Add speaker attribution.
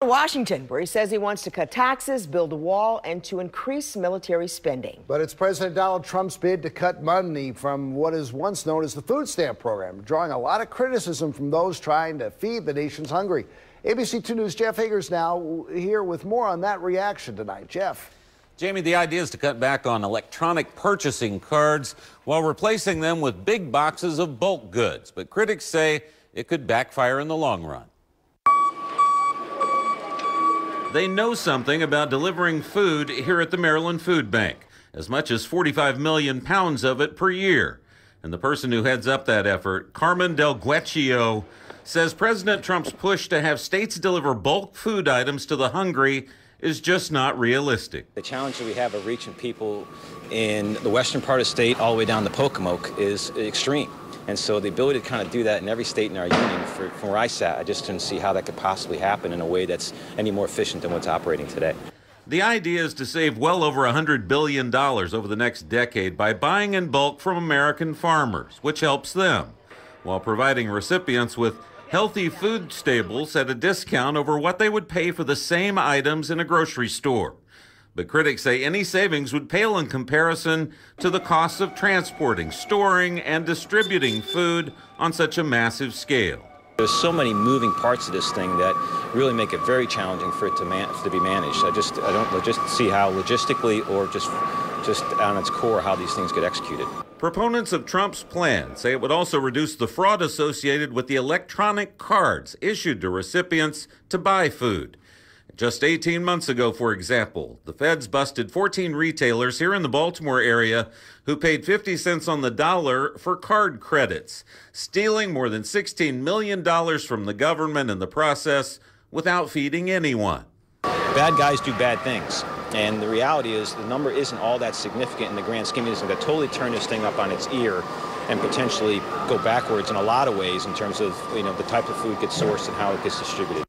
Speaker 1: Washington, where he says he wants to cut taxes, build a wall, and to increase military spending.
Speaker 2: But it's President Donald Trump's bid to cut money from what is once known as the food stamp program, drawing a lot of criticism from those trying to feed the nation's hungry. ABC 2 News' Jeff Hager's now here with more on that reaction tonight. Jeff.
Speaker 3: Jamie, the idea is to cut back on electronic purchasing cards while replacing them with big boxes of bulk goods. But critics say it could backfire in the long run. They know something about delivering food here at the Maryland Food Bank, as much as 45 million pounds of it per year. And the person who heads up that effort, Carmen Del Guercio, says President Trump's push to have states deliver bulk food items to the hungry is just not realistic.
Speaker 4: The challenge that we have of reaching people in the western part of the state all the way down to Pocomoke is extreme. And so the ability to kind of do that in every state in our union, from where I sat, I just didn't see how that could possibly happen in a way that's any more efficient than what's operating today.
Speaker 3: The idea is to save well over $100 billion over the next decade by buying in bulk from American farmers, which helps them, while providing recipients with healthy food staples at a discount over what they would pay for the same items in a grocery store. But critics say any savings would pale in comparison to the costs of transporting, storing, and distributing food on such a massive scale.
Speaker 4: There's so many moving parts of this thing that really make it very challenging for it to be managed. I don't just see how logistically or just on its core how these things get executed.
Speaker 3: Proponents of Trump's plan say it would also reduce the fraud associated with the electronic cards issued to recipients to buy food. Just 18 months ago, for example, the feds busted 14 retailers here in the Baltimore area who paid 50 cents on the dollar for card credits, stealing more than $16 million from the government in the process without feeding anyone.
Speaker 4: Bad guys do bad things. And the reality is the number isn't all that significant in the grand scheme of things. That totally turn this thing up on its ear and potentially go backwards in a lot of ways in terms of the type of food gets sourced and how it gets distributed.